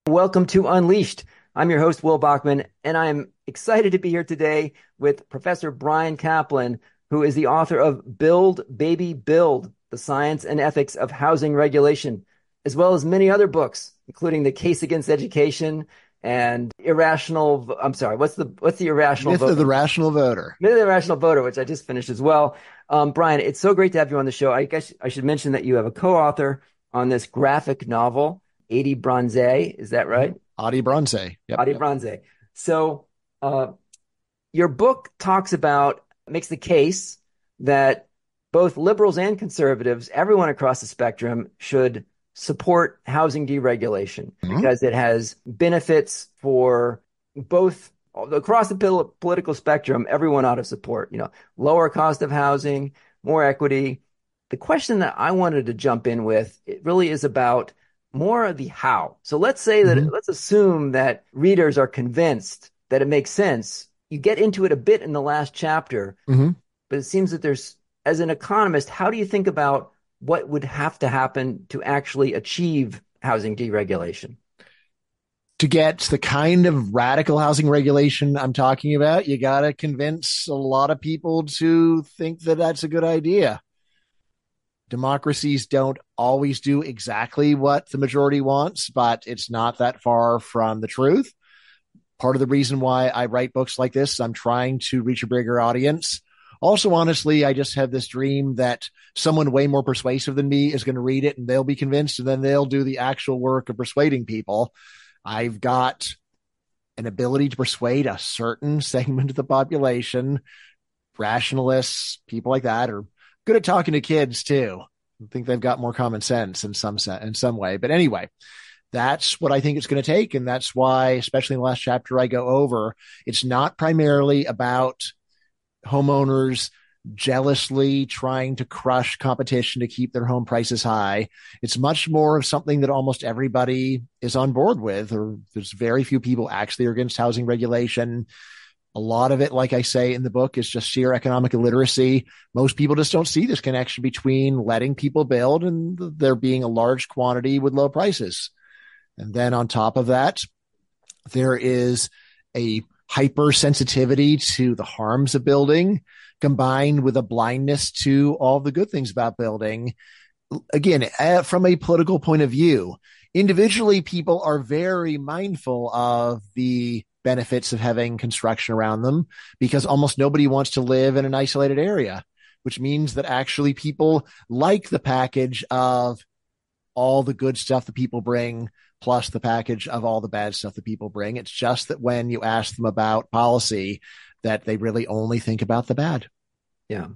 Welcome to Unleashed. I'm your host, Will Bachman, and I'm excited to be here today with Professor Brian Kaplan, who is the author of Build, Baby, Build, The Science and Ethics of Housing Regulation, as well as many other books, including The Case Against Education and what's the Irrational Myth of Voter? the Rational Voter. Myth of the Irrational Voter, which I just finished as well. Brian, it's so great to have you on the show. I guess I should mention that you have a co-author on this graphic novel, Adi Bronze. Is that right? Adi Bronze. Adi Bronze. So, your book makes the case that both liberals and conservatives, everyone across the spectrum, should support housing deregulation because it has benefits for both across the political spectrum. Everyone ought to support, lower cost of housing, more equity. The question that I wanted to jump in with, it really is about more of the how. So let's assume that readers are convinced that it makes sense. You get into it a bit in the last chapter, but it seems that as an economist, how do you think about what would have to happen to actually achieve housing deregulation? To get the kind of radical housing regulation I'm talking about, you got to convince a lot of people to think that that's a good idea. Democracies don't always do exactly what the majority wants, but it's not that far from the truth. Part of the reason why I write books like this, I'm trying to reach a bigger audience. Also, honestly, I just have this dream that someone way more persuasive than me is going to read it and they'll be convinced, and then they'll do the actual work of persuading people. I've got an ability to persuade a certain segment of the population. Rationalists, people like that, are good at talking to kids too. I think they've got more common sense in some way. But anyway, that's what I think it's going to take. And that's why, especially in the last chapter I go over, it's not primarily about homeowners jealously trying to crush competition to keep their home prices high. It's much more of something that almost everybody is on board with, or there's very few people actually are against housing regulation. A lot of it, like I say in the book, is just sheer economic illiteracy. Most people just don't see this connection between letting people build and there being a large quantity with low prices. And then on top of that, there is a hypersensitivity to the harms of building, combined with a blindness to all the good things about building. Again, from a political point of view, individually, people are very mindful of the benefits of having construction around them because almost nobody wants to live in an isolated area, which means that actually people like the package of all the good stuff that people bring plus the package of all the bad stuff that people bring. It's just that when you ask them about policy, that they really only think about the bad. Yeah.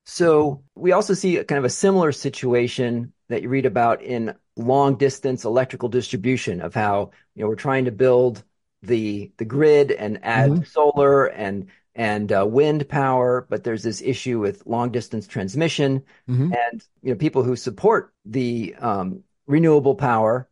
So we also see kind of a similar situation that you read about in long distance electrical distribution of how, we're trying to build the grid and add solar and wind power, but there's this issue with long distance transmission, and people who support the renewable power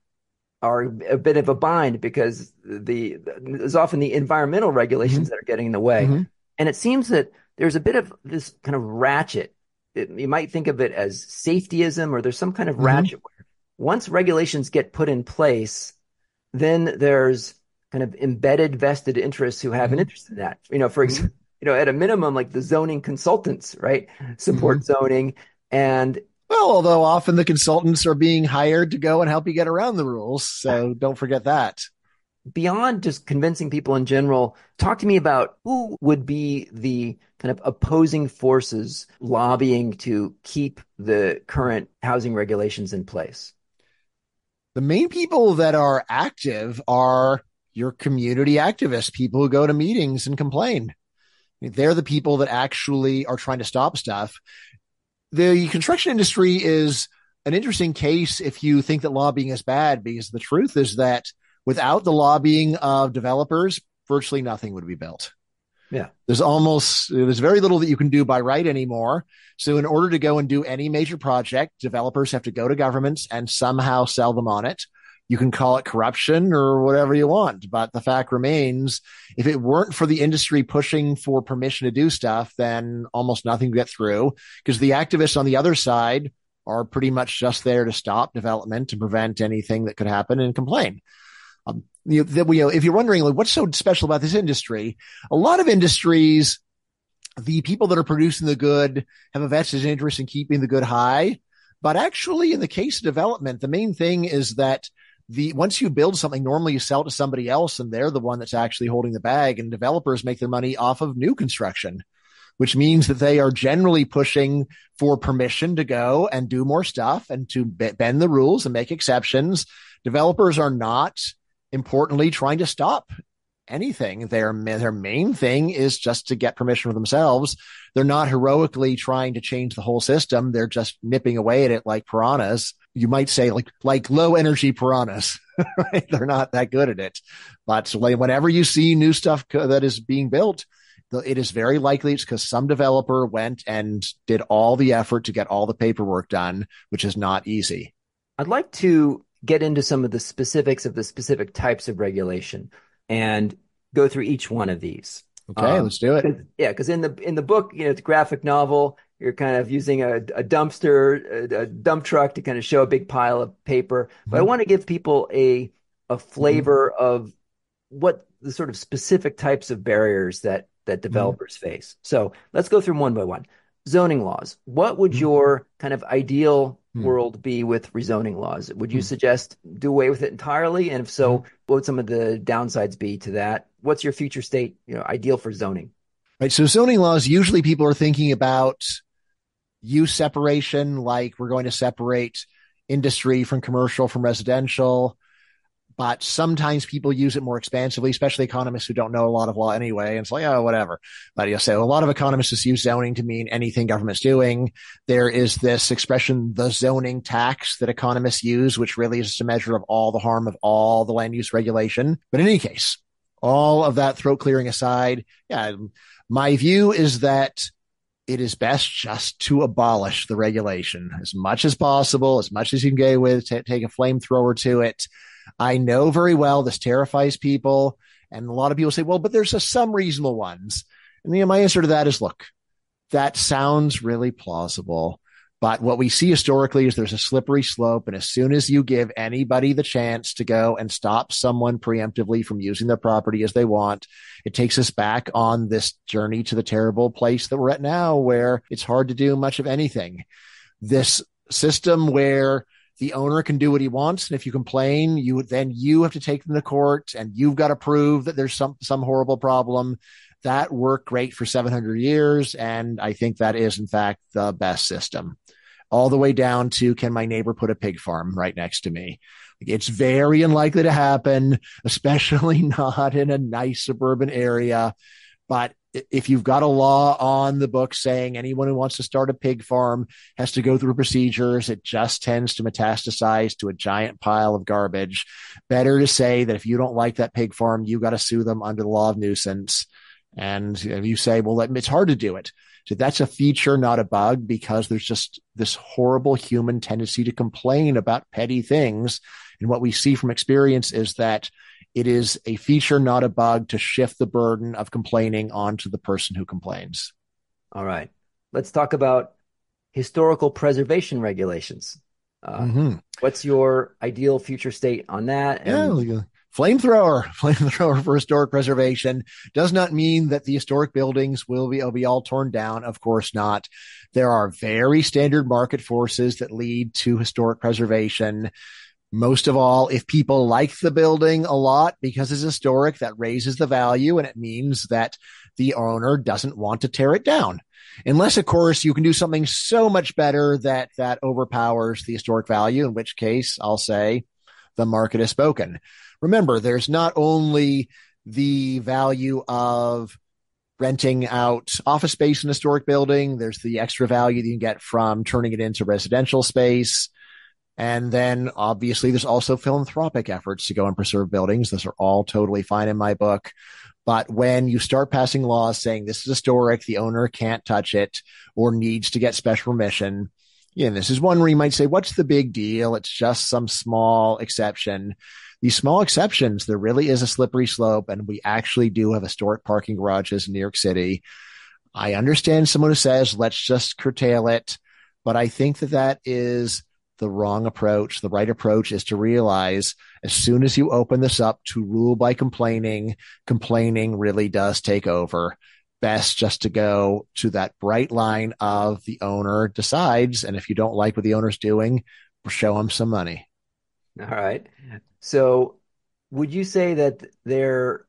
are a bit of a bind because there's often the environmental regulations that are getting in the way, and it seems that there's a bit of this kind of ratchet. You might think of it as safetyism, or there's some kind of ratchet where once regulations get put in place, then there's kind of embedded vested interests who have an interest in that. For example, at a minimum, like the zoning consultants, right, support zoning. And well, although often the consultants are being hired to go and help you get around the rules. So don't forget that. Beyond just convincing people in general, talk to me about who would be the kind of opposing forces lobbying to keep the current housing regulations in place. The main people that are active are your community activists, people who go to meetings and complain. They're the people that actually are trying to stop stuff. The construction industry is an interesting case if you think that lobbying is bad, because the truth is that without the lobbying of developers, virtually nothing would be built. Yeah. There's very little that you can do by right anymore. So in order to go and do any major project, developers have to go to governments and somehow sell them on it. You can call it corruption or whatever you want, but the fact remains, if it weren't for the industry pushing for permission to do stuff, then almost nothing would get through, because the activists on the other side are pretty much just there to stop development, to prevent anything that could happen, and complain. if you're wondering like what's so special about this industry, a lot of industries, the people that are producing the good have a vested interest in keeping the good high. But actually, in the case of development, the main thing is that once you build something, normally you sell it to somebody else, and they're the one that's actually holding the bag. And developers make their money off of new construction, which means that they are generally pushing for permission to go and do more stuff and to bend the rules and make exceptions. Developers are not, importantly, trying to stop anything. Their main thing is just to get permission for themselves. They're not heroically trying to change the whole system. They're just nipping away at it like piranhas. You might say like low energy piranhas. Right? They're not that good at it. But whenever you see new stuff that is being built, it is very likely it's because some developer went and did all the effort to get all the paperwork done, which is not easy. I'd like to get into some of the specifics of the specific types of regulation and go through each one of these. Okay, let's do it. Yeah, because in the book, it's a graphic novel. You're kind of using a dumpster, a dump truck to kind of show a big pile of paper. But I want to give people a flavor of what the sort of specific types of barriers that developers face. So let's go through them one by one. Zoning laws. What would your kind of ideal world be with rezoning laws? Would you suggest do away with it entirely? And if so, what would some of the downsides be to that? What's your future state, ideal for zoning? Right. So zoning laws, usually people are thinking about use separation, like we're going to separate industry from commercial from residential. But sometimes people use it more expansively, especially economists who don't know a lot of law anyway. And it's like, oh, whatever. But so a lot of economists just use zoning to mean anything government's doing. There is this expression, the zoning tax, that economists use, which really is just a measure of all the harm of all the land use regulation. But in any case, all of that throat clearing aside, my view is that it is best just to abolish the regulation as much as possible, as much as you can get away with, take a flamethrower to it. I know very well this terrifies people, and a lot of people say, well, but there's some reasonable ones. And my answer to that is, look, that sounds really plausible, but what we see historically is there's a slippery slope, and as soon as you give anybody the chance to go and stop someone preemptively from using their property as they want, it takes us back on this journey to the terrible place that we're at now, where it's hard to do much of anything. This system where the owner can do what he wants, and if you complain, you have to take them to court, and you've got to prove that there's some horrible problem. That worked great for 700 years, and I think that is, in fact, the best system. All the way down to, can my neighbor put a pig farm right next to me? It's very unlikely to happen, especially not in a nice suburban area. But if you've got a law on the book saying anyone who wants to start a pig farm has to go through procedures, it just tends to metastasize to a giant pile of garbage. Better to say that if you don't like that pig farm, you got to sue them under the law of nuisance. And you say, well, it's hard to do it. So that's a feature, not a bug, because there's just this horrible human tendency to complain about petty things. And what we see from experience is that it is a feature, not a bug, to shift the burden of complaining onto the person who complains. All right. Let's talk about historical preservation regulations. What's your ideal future state on that? And Flamethrower for historic preservation does not mean that the historic buildings will be all torn down. Of course not. There are very standard market forces that lead to historic preservation. Most of all, if people like the building a lot because it's historic, that raises the value, and it means that the owner doesn't want to tear it down. Unless, of course, you can do something so much better that overpowers the historic value, in which case I'll say the market has spoken. Remember, there's not only the value of renting out office space in a historic building, there's the extra value that you can get from turning it into residential space. And then obviously there's also philanthropic efforts to go and preserve buildings. Those are all totally fine in my book. But when you start passing laws saying this is historic, the owner can't touch it or needs to get special permission, this is one where you might say, what's the big deal? It's just some small exception. These small exceptions, there really is a slippery slope, and we actually do have historic parking garages in New York City. I understand someone who says, let's just curtail it, but I think that is the wrong approach. The right approach is to realize as soon as you open this up to rule by complaining, complaining really does take over. Best just to go to that bright line of the owner decides. And if you don't like what the owner's doing, show him some money. All right. So would you say that there,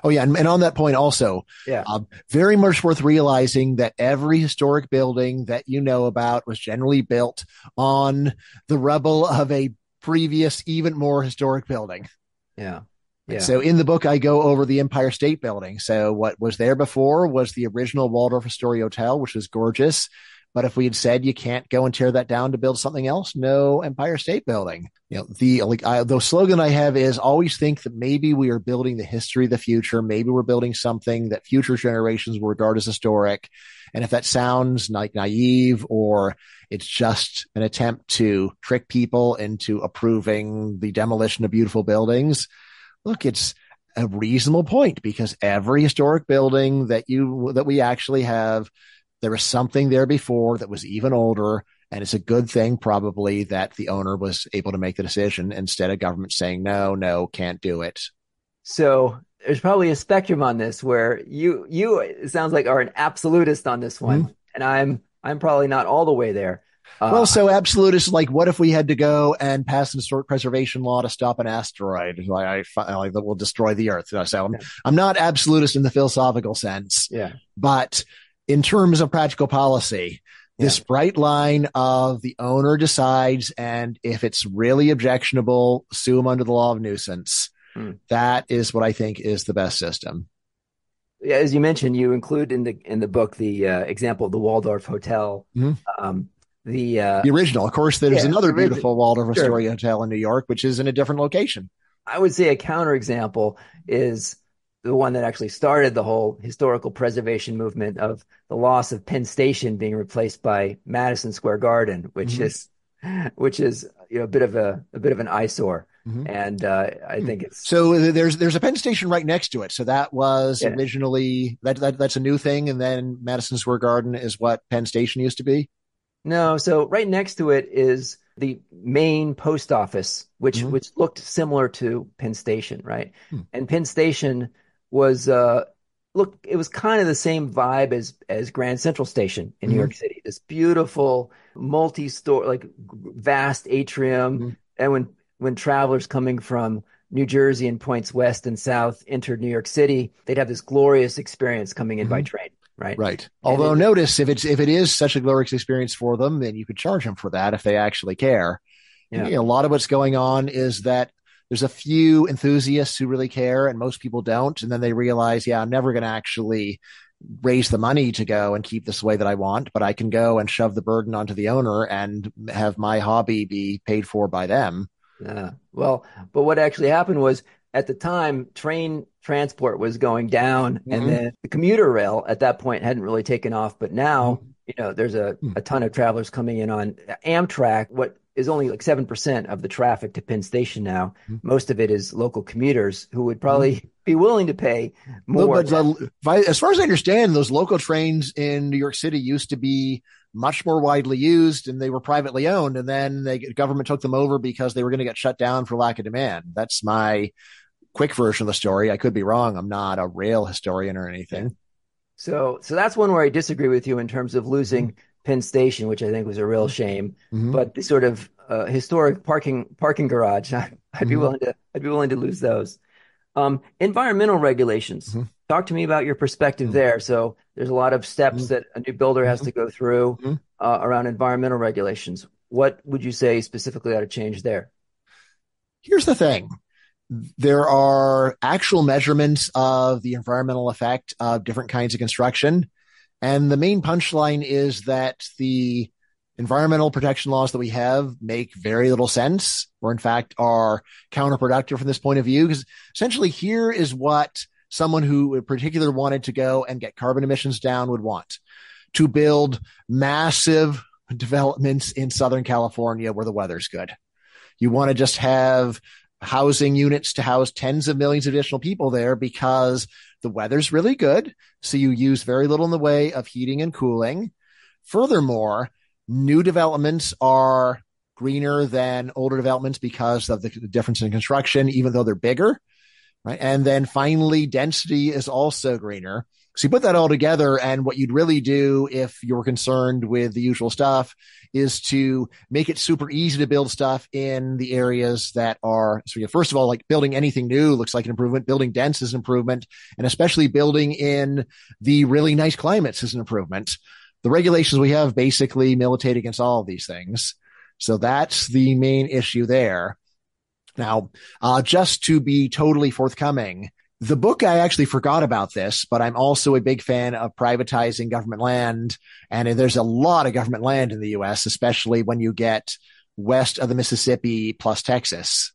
Oh, yeah. And on that point, also, yeah, very much worth realizing that every historic building that you know about was generally built on the rubble of a previous, even more historic building. yeah, yeah. So in the book, I go over the Empire State Building. So what was there before was the original Waldorf Astoria Hotel, which was gorgeous. But if we had said you can't go and tear that down to build something else, no Empire State Building. The slogan I have is always think that maybe we are building the history of the future. Maybe we're building something that future generations will regard as historic. And if that sounds like naive or it's just an attempt to trick people into approving the demolition of beautiful buildings, look, it's a reasonable point because every historic building that we actually have, there was something there before that was even older. And it's a good thing probably that the owner was able to make the decision instead of government saying, no, can't do it. So there's probably a spectrum on this where it sounds like are an absolutist on this one. Mm-hmm. And I'm probably not all the way there. Well, so absolute is like, what if we had to go and pass an historic preservation law to stop an asteroid that will destroy the Earth? So I'm not absolutist in the philosophical sense, but in terms of practical policy, this bright line of the owner decides, and if it's really objectionable, sue them under the law of nuisance. That is what I think is the best system. Yeah, as you mentioned, you include in the book the example of the Waldorf Hotel. Mm-hmm. The original. Of course, there's another beautiful Waldorf Astoria Hotel in New York, which is in a different location. I would say a counterexample is the one that actually started the whole historical preservation movement of the loss of Penn Station being replaced by Madison Square Garden, which is a bit of an eyesore. Mm-hmm. And I think it's so there's a Penn Station right next to it. So that was originally that's a new thing, and then Madison Square Garden is what Penn Station used to be. No, so right next to it is the main post office, which looked similar to Penn Station, right? And Penn Station was it was kind of the same vibe as Grand Central Station in New York City. This beautiful multi-store, like vast atrium, and when travelers coming from New Jersey and points west and south entered New York City, they'd have this glorious experience coming in by train. Right. Although notice if it is such a glorious experience for them, then you could charge them for that if they actually care. Yeah. A lot of what's going on is that there's a few enthusiasts who really care and most people don't. And then they realize, I'm never going to actually raise the money to go and keep this the way that I want, but I can go and shove the burden onto the owner and have my hobby be paid for by them. Yeah. Well, but what actually happened was at the time, train transport was going down, and then the commuter rail at that point hadn't really taken off. But now, there's a ton of travelers coming in on Amtrak. What is only like 7% of the traffic to Penn Station now. Most of it is local commuters who would probably be willing to pay more. But as far as I understand, those local trains in New York City used to be much more widely used, and they were privately owned. And then the government took them over because they were going to get shut down for lack of demand. That's my quick version of the story. I could be wrong. I'm not a rail historian or anything. So that's one where I disagree with you in terms of losing Penn Station, which I think was a real shame. But the sort of historic parking garage, I'd be willing to lose those. Environmental regulations. Talk to me about your perspective there. So there's a lot of steps that a new builder has to go through around environmental regulations. What would you say specifically ought to change there? Here's the thing. There are actual measurements of the environmental effect of different kinds of construction. And the main punchline is that the environmental protection laws that we have make very little sense, or in fact are counterproductive from this point of view. Because essentially here is what someone who in particular wanted to go and get carbon emissions down would want: to build massive developments in Southern California where the weather's good. You want to just have housing units to house tens of millions of additional people there because the weather's really good. So you use very little in the way of heating and cooling. Furthermore, new developments are greener than older developments because of the difference in construction, even though they're bigger. Right. And then finally, density is also greener. So you put that all together, and what you'd really do if you're concerned with the usual stuff is to make it super easy to build stuff in the areas that are, so first of all, like building anything new looks like an improvement, building dense is an improvement, and especially building in the really nice climates is an improvement. The regulations we have basically militate against all of these things. So that's the main issue there. Now, just to be totally forthcoming, the book, I actually forgot about this, but I'm also a big fan of privatizing government land. And there's a lot of government land in the US, especially when you get west of the Mississippi plus Texas.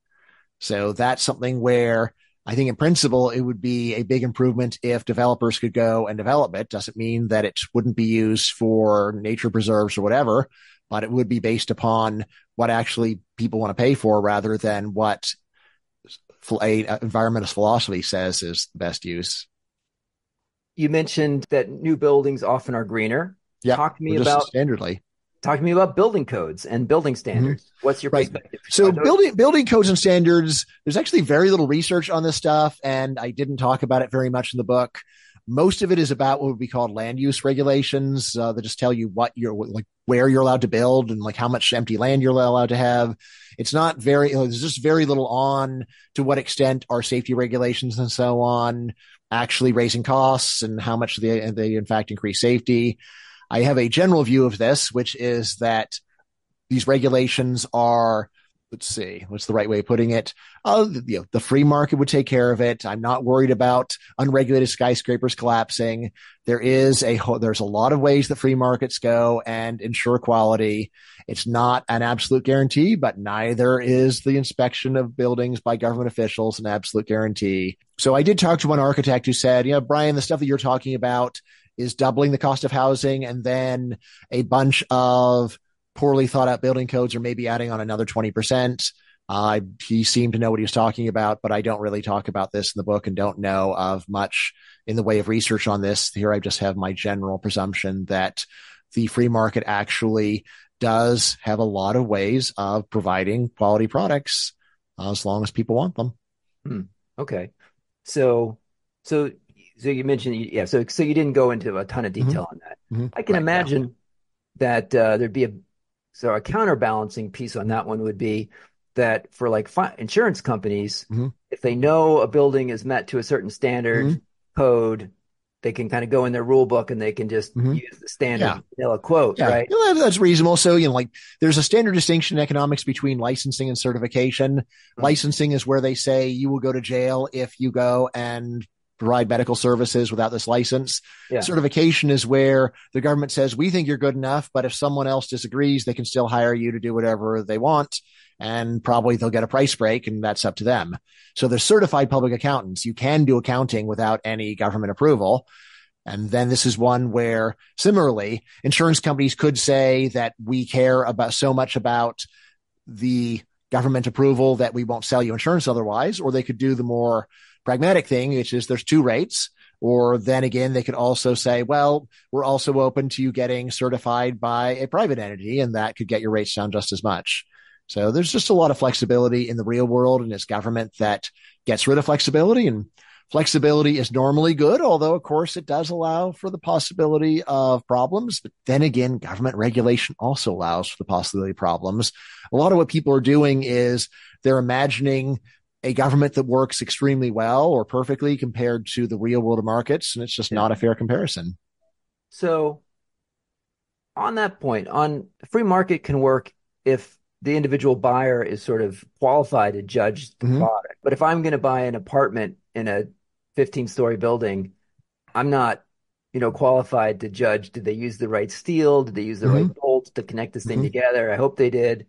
So that's something where I think in principle, it would be a big improvement if developers could go and develop it. Doesn't mean that it wouldn't be used for nature preserves or whatever, but it would be based upon what actually people want to pay for rather than what a environmentalist philosophy says is the best use. You mentioned that new buildings often are greener. Yeah, Talk to me just about standardly. talk to me about building codes and building standards. Mm-hmm. What's your right. perspective? So building codes and standards, there's actually very little research on this stuff, and I didn't talk about it very much in the book. Most of it is about what would be called land use regulations that just tell you what you're like, where you're allowed to build and like how much empty land you're allowed to have. It's not very, there's just very little on to what extent are safety regulations and so on actually raising costs and how much they in fact increase safety. I have a general view of this, which is that these regulations are, let's see, what's the right way of putting it? The free market would take care of it. I'm not worried about unregulated skyscrapers collapsing. There's a lot of ways that free markets go and ensure quality. It's not an absolute guarantee, but neither is the inspection of buildings by government officials an absolute guarantee. So I did talk to one architect who said, Brian, the stuff that you're talking about is doubling the cost of housing and then a bunch of poorly thought out building codes or maybe adding on another 20%. He seemed to know what he was talking about, but I don't really talk about this in the book and don't know of much in the way of research on this. Here I just have my general presumption that the free market actually does have a lot of ways of providing quality products as long as people want them. Okay. So you mentioned, so you didn't go into a ton of detail on that. Mm-hmm. I can imagine that there'd be a counterbalancing piece on that one would be that for like insurance companies, if they know a building is met to a certain standard code, they can kind of go in their rule book and they can just use the standard vanilla quote, right? That's reasonable. So, like there's a standard distinction in economics between licensing and certification. Licensing is where they say you will go to jail if you go and provide medical services without this license. Certification is where the government says, we think you're good enough, but if someone else disagrees, they can still hire you to do whatever they want. And probably they'll get a price break and that's up to them. So they're certified public accountants. You can do accounting without any government approval. And then this is one where similarly, insurance companies could say that we care about so much about the government approval that we won't sell you insurance otherwise, or they could do the more pragmatic thing, which is there's two rates. Or then again, they could also say, well, we're also open to you getting certified by a private entity, and that could get your rates down just as much. So there's just a lot of flexibility in the real world, and it's government that gets rid of flexibility. And flexibility is normally good, although, of course, it does allow for the possibility of problems. But then again, government regulation also allows for the possibility of problems. A lot of what people are doing is they're imagining a government that works extremely well or perfectly compared to the real world of markets, and it's just not a fair comparison. So on that point, on free market can work if the individual buyer is sort of qualified to judge the product. But if I'm going to buy an apartment in a 15-story building, I'm not, qualified to judge, did they use the right steel? Did they use the right bolts to connect this thing together? I hope they did.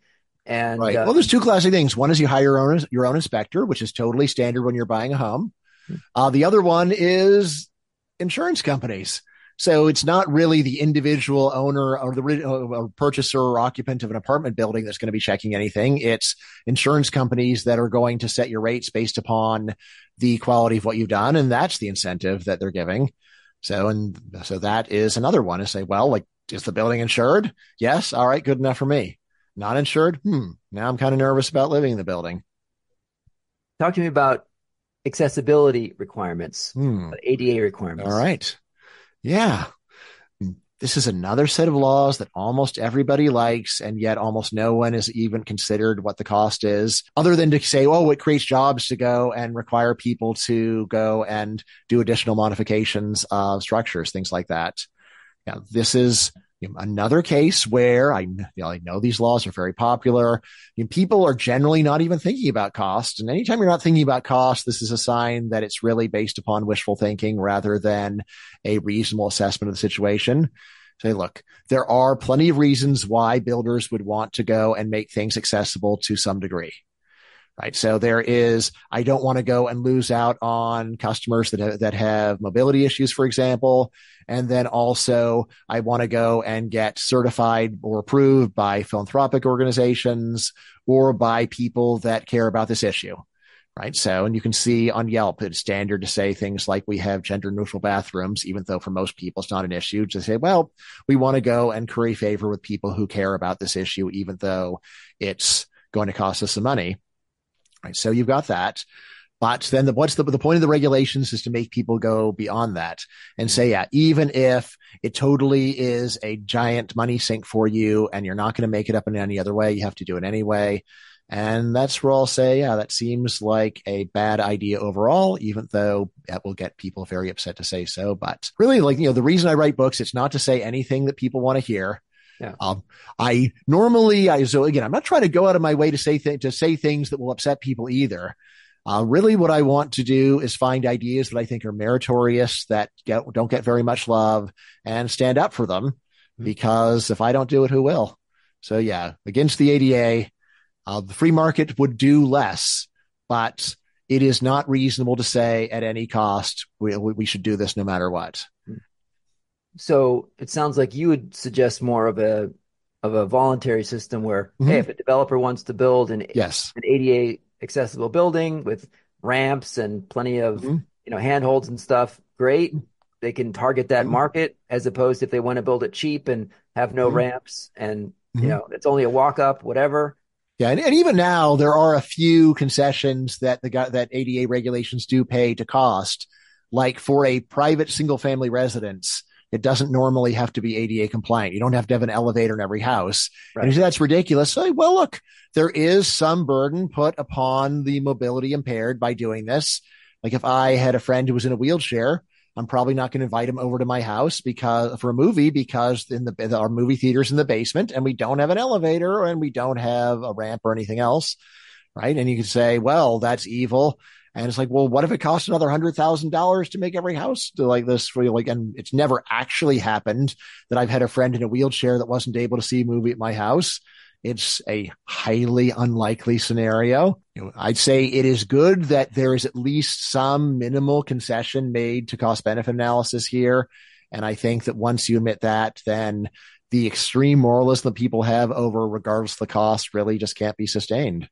And well, there's two classic things. One is you hire your own inspector, which is totally standard when you're buying a home. The other one is insurance companies. So it's not really the individual owner or the purchaser or occupant of an apartment building that's going to be checking anything. It's insurance companies that are going to set your rates based upon the quality of what you've done. And that's the incentive that they're giving. So that is another one to say, well, like, is the building insured? Yes. All right. Good enough for me. Not insured? Now I'm kind of nervous about living in the building. Talk to me about accessibility requirements, Hmm. ADA All requirements. right. Yeah. This is another set of laws that almost everybody likes, and yet almost no one has even considered what the cost is, other than to say, oh, it creates jobs to go and require people to go and do additional modifications of structures, things like that. Now, this is another case where I know these laws are very popular. People are generally not even thinking about cost. And anytime you're not thinking about cost, this is a sign that it's really based upon wishful thinking rather than a reasonable assessment of the situation. Say, look, there are plenty of reasons why builders would want to go and make things accessible to some degree. Right. So there is, I don't want to go and lose out on customers that have mobility issues, for example. And then also I want to go and get certified or approved by philanthropic organizations or by people that care about this issue. Right. So, and you can see on Yelp, it's standard to say things like we have gender neutral bathrooms, even though for most people it's not an issue, to say, well, we want to go and curry favor with people who care about this issue, even though it's going to cost us some money. Right. So you've got that. But then what's the point of the regulations is to make people go beyond that and say, yeah, even if it totally is a giant money sink for you and you're not going to make it up in any other way, you have to do it anyway. And that's where I'll say, yeah, that seems like a bad idea overall, even though that will get people very upset to say so. But really, the reason I write books, it's not to say anything that people want to hear. Yeah. So again, I'm not trying to go out of my way to say things that will upset people either. Really what I want to do is find ideas that I think are meritorious, that don't get very much love, and stand up for them, because if I don't do it, who will? So yeah, against the ADA, the free market would do less, but it is not reasonable to say at any cost, we should do this no matter what. So it sounds like you would suggest more of a voluntary system where, hey, if a developer wants to build Yes. an ADA accessible building with ramps and plenty of handholds and stuff, great. They can target that market, as opposed to if they want to build it cheap and have no ramps and it's only a walk up, whatever. Yeah, and even now there are a few concessions that that ADA regulations do pay to cost, like for a private single family residence. It doesn't normally have to be ADA compliant. You don't have to have an elevator in every house. Right. And you say that's ridiculous. So, well, look, there is some burden put upon the mobility impaired by doing this. Like if I had a friend who was in a wheelchair, I'm probably not going to invite him over to my house for a movie, because our movie theater's in the basement and we don't have an elevator and we don't have a ramp or anything else. Right. And you could say, well, that's evil. And it's like, well, what if it costs another $100,000 to make every house like this for you? And it's never actually happened that I've had a friend in a wheelchair that wasn't able to see a movie at my house. It's a highly unlikely scenario. I'd say it is good that there is at least some minimal concession made to cost benefit analysis here. And I think that once you admit that, then the extreme moralism that people have over regardless of the cost really just can't be sustained.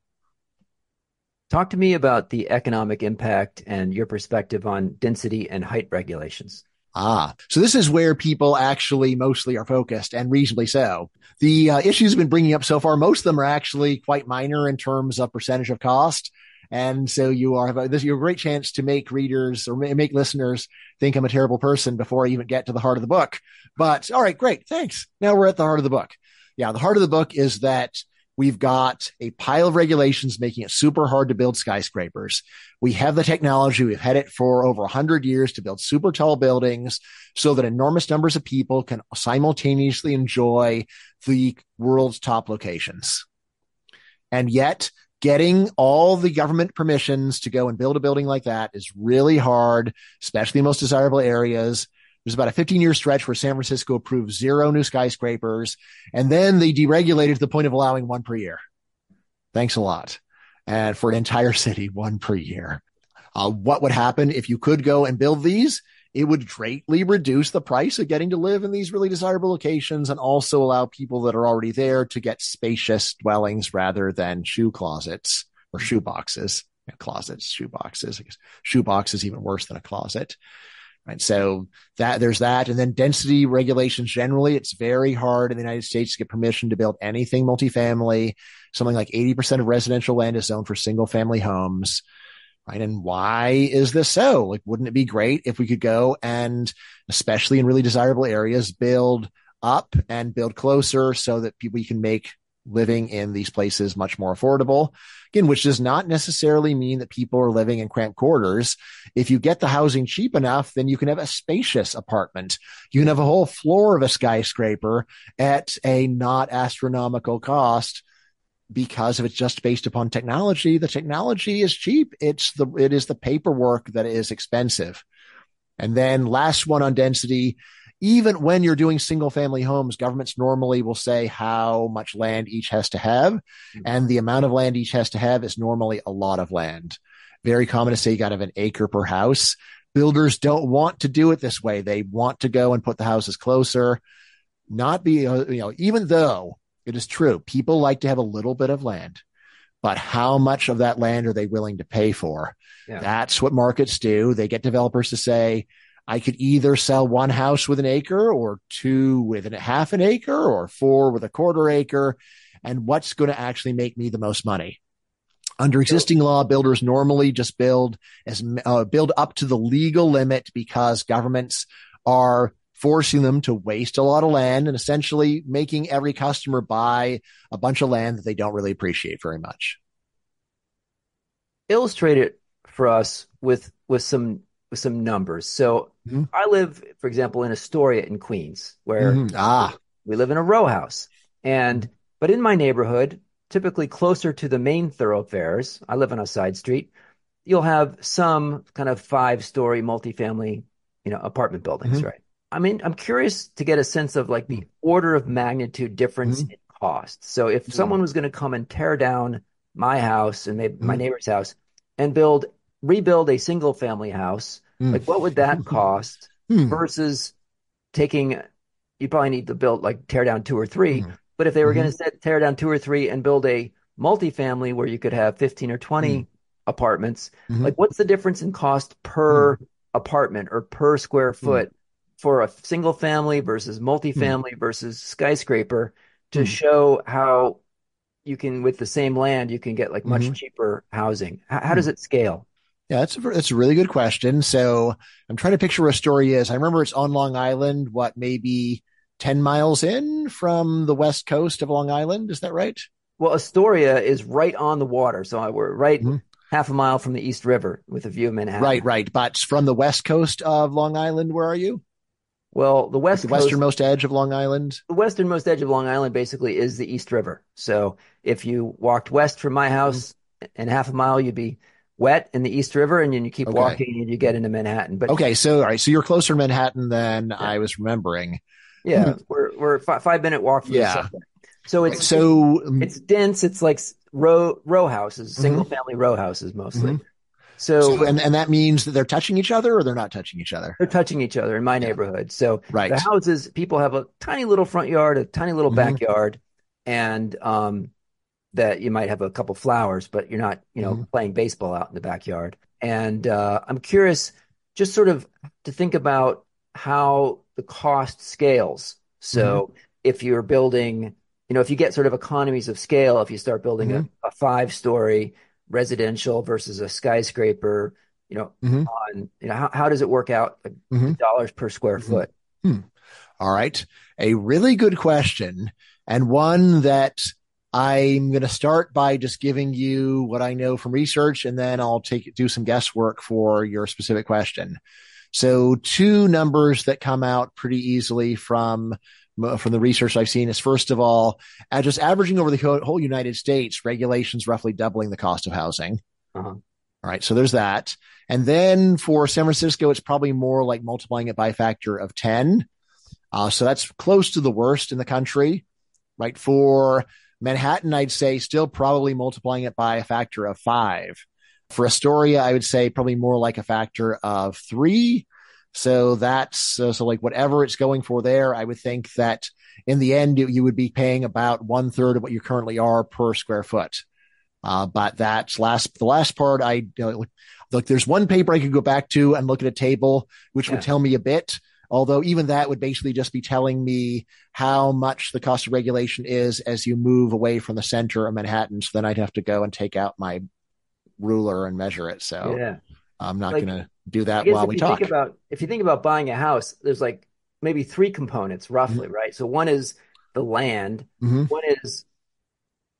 Talk to me about the economic impact and your perspective on density and height regulations. So this is where people actually mostly are focused, and reasonably so. The issues have been bringing up so far, most of them are actually quite minor in terms of percentage of cost. And so you're a great chance to make readers or make listeners think I'm a terrible person before I even get to the heart of the book. But all right, great. Thanks. Now we're at the heart of the book. Yeah. The heart of the book is that we've got a pile of regulations making it super hard to build skyscrapers. We have the technology. We've had it for over 100 years to build super tall buildings so that enormous numbers of people can simultaneously enjoy the world's top locations. And yet, getting all the government permissions to go and build a building like that is really hard, especially in most desirable areas. There's about a 15-year stretch where San Francisco approved 0 new skyscrapers, and then they deregulated to the point of allowing 1 per year. Thanks a lot. And for an entire city, 1 per year. What would happen if you could go and build these? It would greatly reduce the price of getting to live in these really desirable locations, and also allow people that are already there to get spacious dwellings rather than shoe closets or shoe boxes. Closets, shoe boxes. I guess shoe box is even worse than a closet. Right. So that there's that. And then density regulations generally, it's very hard in the United States to get permission to build anything multifamily. Something like 80% of residential land is zoned for single family homes. Right. And why is this so? Like, wouldn't it be great if we could go and, especially in really desirable areas, build up and build closer so that we can make living in these places much more affordable? Again, which does not necessarily mean that people are living in cramped quarters. If you get the housing cheap enough, then you can have a spacious apartment. You can have a whole floor of a skyscraper at a not astronomical cost. Because if it's just based upon technology, the technology is cheap. It is the paperwork that is expensive. And then last one on density, even when you're doing single family homes, governments normally will say how much land each has to have. And the amount of land each has to have is normally a lot of land. Very common to say you got to have an acre per house. Builders don't want to do it this way. They want to go and put the houses closer, not be, even though it is true, people like to have a little bit of land, but how much of that land are they willing to pay for? Yeah. That's what markets do. They get developers to say, I could either sell one house with an acre or two with a half an acre or four with a quarter acre. And what's going to actually make me the most money? Under existing law, builders normally just build up to the legal limit because governments are forcing them to waste a lot of land and essentially making every customer buy a bunch of land that they don't really appreciate very much. Illustrate it for us with some numbers. So I live, for example, in Astoria in Queens, where we live in a row house. But in my neighborhood, typically closer to the main thoroughfares, I live on a side street, you'll have some kind of 5-story multifamily, apartment buildings, right? I mean, I'm curious to get a sense of like the order of magnitude difference in cost. So if someone was going to come and tear down my house and maybe my neighbor's house and rebuild a single family house, like what would that cost versus you probably need to tear down 2 or 3. But if they were going to tear down 2 or 3 and build a multifamily where you could have 15 or 20 apartments, like what's the difference in cost per apartment or per square foot for a single family versus multifamily versus skyscraper to show how you can, with the same land, you can get like much cheaper housing? How does it scale? Yeah, that's a really good question. So I'm trying to picture where Astoria is. I remember it's on Long Island, maybe 10 miles in from the west coast of Long Island. Is that right? Well, Astoria is right on the water. So we're right half a mile from the East River with a view of Manhattan. Right. But from the west coast of Long Island, where are you? Well, the westernmost edge of Long Island. The westernmost edge of Long Island basically is the East River. So if you walked west from my house and half a mile, you'd be wet in the East River, and then you keep walking and you get into Manhattan. But so all right, so you're closer to Manhattan than I was remembering. Yeah, we're a 5-minute walk from the subway. So it's dense. It's like row houses, single family row houses mostly. So and that means that they're touching each other or they're not touching each other? They're touching each other in my neighborhood. So the houses, people have a tiny little front yard, a tiny little backyard, and that you might have a couple flowers, but you're not, playing baseball out in the backyard. And I'm curious just sort of to think about how the cost scales. So if you're building, if you get sort of economies of scale, if you start building a 5-story residential versus a skyscraper, how does it work out, dollars per square foot? All right. A really good question, and one that I'm going to start by just giving you what I know from research, and then I'll do some guesswork for your specific question. So 2 numbers that come out pretty easily from the research I've seen is, first of all, just averaging over the whole United States, regulations roughly doubling the cost of housing. All right. So there's that. And then for San Francisco, it's probably more like multiplying it by a factor of 10. So that's close to the worst in the country, right? For Manhattan, I'd say still probably multiplying it by a factor of 5. For Astoria, I would say probably more like a factor of 3. So that's so like whatever it's going for there, I would think that in the end, you would be paying about 1/3 of what you currently are per square foot. But that's the last part. The Like there's one paper I could go back to and look at a table, which would Yeah. tell me a bit. Although even that would basically just be telling me how much the cost of regulation is as you move away from the center of Manhattan. So then I'd have to go and take out my ruler and measure it. So Yeah. I'm not Like, going to do I that guess while we talk. if you think about buying a house, there's like maybe three components roughly, Mm-hmm. right? So one is the land, Mm-hmm. one is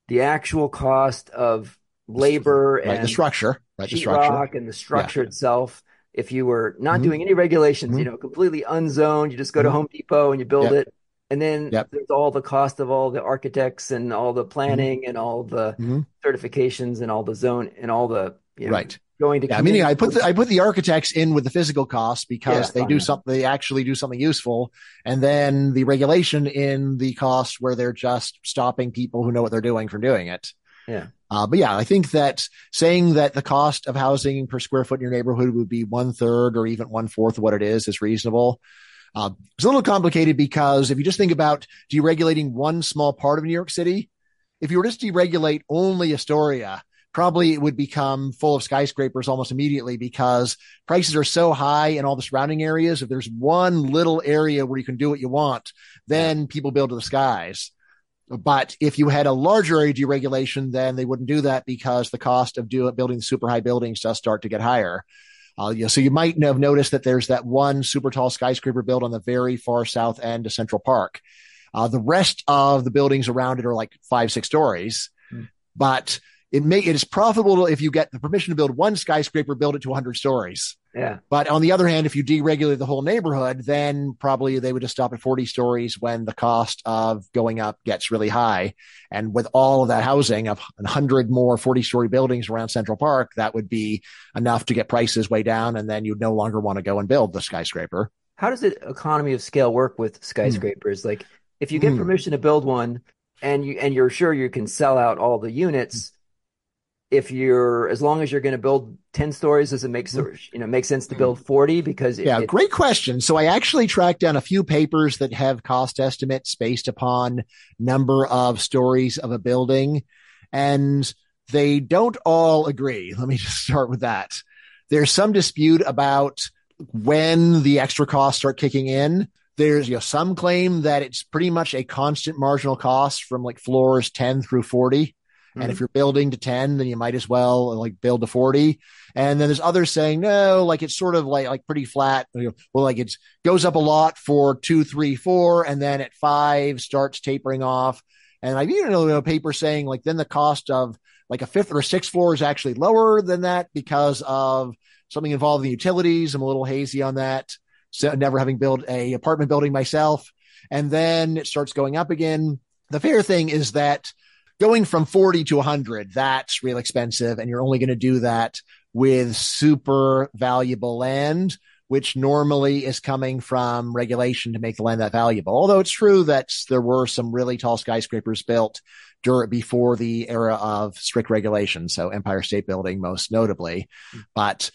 the actual cost of labor Right. The and structure, right. The structure. sheetrock and the Yeah. structure itself. If you were not Mm-hmm. doing any regulations, Mm-hmm. completely unzoned, you just go to Mm-hmm. Home Depot and you build Yep. it. And then Yep. there's all the cost of all the architects and all the Mm-hmm. planning and all the Mm-hmm. certifications and all the zone and all the, Right. going to Yeah, meaning community. I put the architects in with the physical costs Yeah, because fine. they actually do something useful, and then the regulation in the costs where they're just stopping people who know what they're doing from doing it. Yeah. But yeah, I think that saying that the cost of housing per square foot in your neighborhood would be one third or even one fourth of what it is reasonable. It's a little complicated because if you just think about deregulating one small part of New York City, if you were just deregulate only Astoria, probably it would become full of skyscrapers almost immediately because prices are so high in all the surrounding areas. If there's one little area where you can do what you want, Yeah. then people build to the skies. But if you had a larger area deregulation, then they wouldn't do that because the cost of building super high buildings does start to get higher. So you might have noticed that there's that one super tall skyscraper built on the very far south end of Central Park. The rest of the buildings around it are like 5, 6 stories, Mm. but it is profitable if you get the permission to build one skyscraper, build it to 100 stories. Yeah. But on the other hand, if you deregulate the whole neighborhood, then probably they would just stop at 40 stories when the cost of going up gets really high. And with all of that housing of 100 more 40-story buildings around Central Park, that would be enough to get prices way down. And then you'd no longer want to go and build the skyscraper. How does the economy of scale work with Hmm. skyscrapers? Like if you get Hmm. permission to build one and you're sure you can sell out all the units, if you're as long as you're going to build 10 stories, does it make sense to Hmm. build 40 because Yeah, great question. So I actually tracked down a few papers that have cost estimates based upon number of stories of a building, and they don't all agree. Let me just start with that. There's some dispute about when the extra costs start kicking in. There's some claim that it's pretty much a constant marginal cost from like floors 10 through 40. And if Mhm. you're building to 10, then you might as well like build to 40. And then there's others saying, no, like it's sort of like pretty flat. Well, like it goes up a lot for 2, 3, 4, and then at 5 starts tapering off. And I've even know a paper saying like then the cost of like a 5th or 6th floor is actually lower than that because of something involving utilities. I'm a little hazy on that. So never having built a apartment building myself. And then it starts going up again. The fair thing is that going from 40 to 100, that's real expensive. And you're only going to do that with super valuable land, which normally is coming from regulation to make the land that valuable. Although it's true that there were some really tall skyscrapers built before the era of strict regulation. So Empire State Building, most notably. But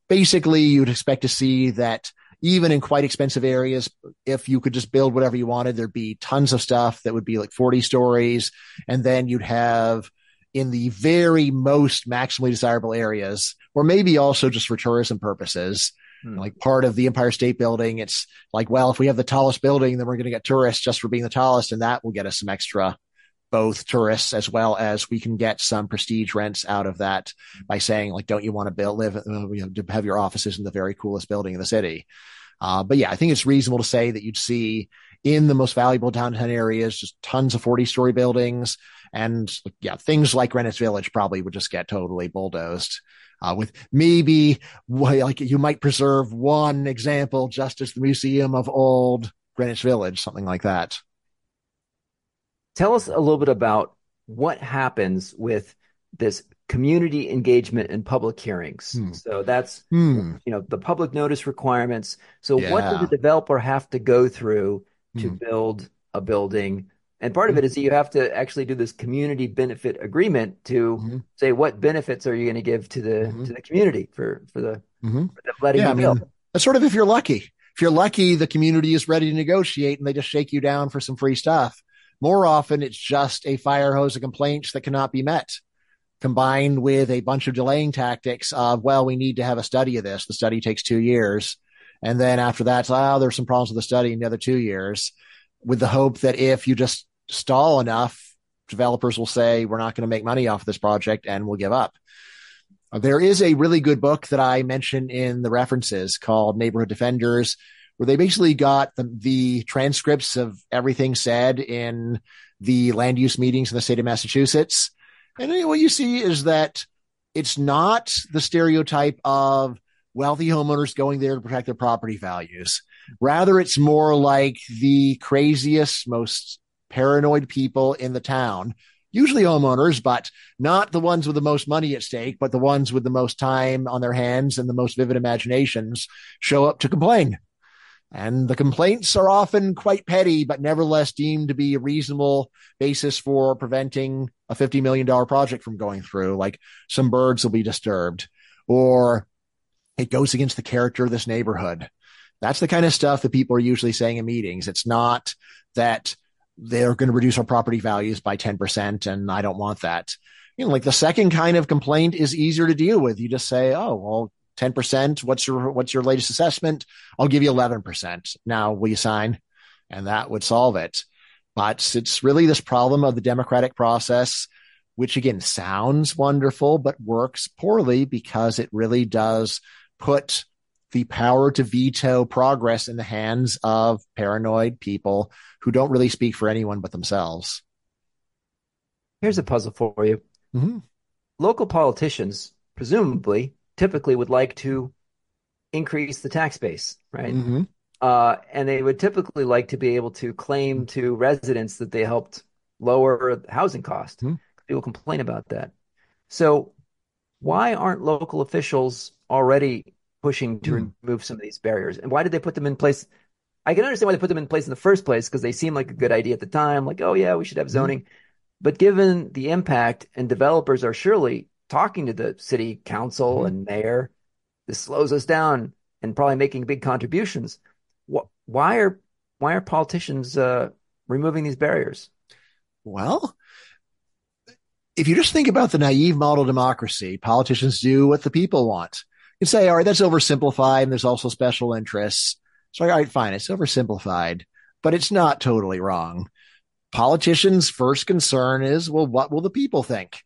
basically, you'd expect to see that even in quite expensive areas, if you could just build whatever you wanted, there'd be tons of stuff that would be like 40 stories. And then you'd have in the very most maximally desirable areas, or maybe also just for tourism purposes, like part of the Empire State Building, it's like, well, if we have the tallest building, then we're going to get tourists just for being the tallest. And that will get us some extra both tourists as well as we can get some prestige rents out of that by saying like, don't you want to have your offices in the very coolest building in the city? But yeah, I think it's reasonable to say that you'd see in the most valuable downtown areas, just tons of 40-story buildings. And yeah, things like Greenwich Village probably would just get totally bulldozed. With maybe like you might preserve one example, just as the Museum of Old Greenwich Village, something like that. Tell us a little bit about what happens with this community engagement and public hearings. Hmm. So that's, Hmm. the public notice requirements. So what does a Yeah. developer have to go through to Hmm. build a building? And part of Hmm. it is that you have to actually do this community benefit agreement to Hmm. say what benefits are you going to give to Hmm. the community Hmm. for them letting Yeah. you I build. mean, that's sort of if you're lucky. If you're lucky, the community is ready to negotiate and they just shake you down for some free stuff. More often, it's just a fire hose of complaints that cannot be met. combined with a bunch of delaying tactics of, well, we need to have a study of this. The study takes 2 years. And then after that, there's some problems with the study in the other 2 years, with the hope that if you just stall enough, developers will say, we're not going to make money off of this project and we'll give up. There is a really good book that I mentioned in the references called Neighborhood Defenders, where they basically got the transcripts of everything said in the land use meetings in the state of Massachusetts. And what you see is that it's not the stereotype of wealthy homeowners going there to protect their property values. Rather, it's more like the craziest, most paranoid people in the town, usually homeowners, but not the ones with the most money at stake, but the ones with the most time on their hands and the most vivid imaginations show up to complain. And the complaints are often quite petty, but nevertheless deemed to be a reasonable basis for preventing a $50 million project from going through. Like, some birds will be disturbed, or it goes against the character of this neighborhood. That's the kind of stuff that people are usually saying in meetings. It's not that they're going to reduce our property values by 10%, and I don't want that. Like, the second kind of complaint is easier to deal with. You just say, oh, well, 10%, what's your latest assessment? I'll give you 11%. Now, will you sign? And that would solve it. But it's really this problem of the democratic process, which again sounds wonderful, but works poorly because it really does put the power to veto progress in the hands of paranoid people who don't really speak for anyone but themselves. Here's a puzzle for you. Mm-hmm. Local politicians, presumably, typically would like to increase the tax base, right? Mm-hmm. And they would typically like to be able to claim to residents that they helped lower the housing cost. Mm-hmm. People complain about that. So why aren't local officials already pushing to remove some of these barriers? And why did they put them in place? I can understand why they put them in place in the first place, because they seem like a good idea at the time. Like, oh yeah, we should have zoning. But given the impact, and developers are surely talking to the city council and mayor, this slows us down and probably making big contributions. Why are politicians removing these barriers? Well, if you just think about the naive model democracy, politicians do what the people want. You say, all right, that's oversimplified, and there's also special interests. So, all right, fine, it's oversimplified, but it's not totally wrong. Politicians' first concern is, well, what will the people think?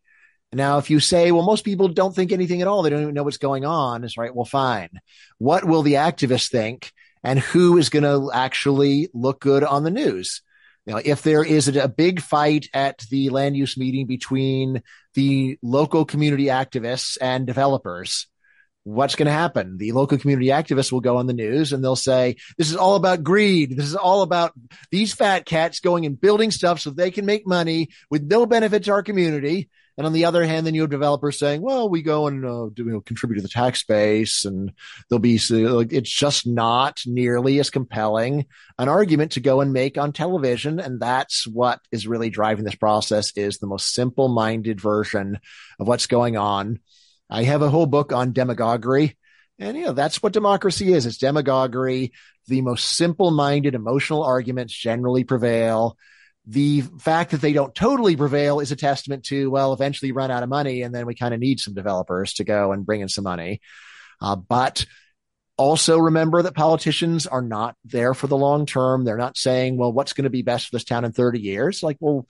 Now, if you say, well, most people don't think anything at all, they don't even know what's going on, it's right, well, fine. What will the activists think, and who is going to actually look good on the news? If there is a big fight at the land use meeting between the local community activists and developers, what's going to happen? The local community activists will go on the news and they'll say, this is all about greed. This is all about these fat cats going and building stuff so they can make money with no benefit to our community. And on the other hand, then you have developers saying, well, we go and contribute to the tax base, and there'll be, it's just not nearly as compelling an argument to go and make on television. And that's what is really driving this process, is the most simple-minded version of what's going on. I have a whole book on demagoguery, and that's what democracy is. It's demagoguery. The most simple-minded emotional arguments generally prevail. The fact that they don't totally prevail is a testament to, well, eventually you run out of money, and then we kind of need some developers to go and bring in some money. But also remember that politicians are not there for the long term. They're not saying, well, what's going to be best for this town in 30 years? Like, well,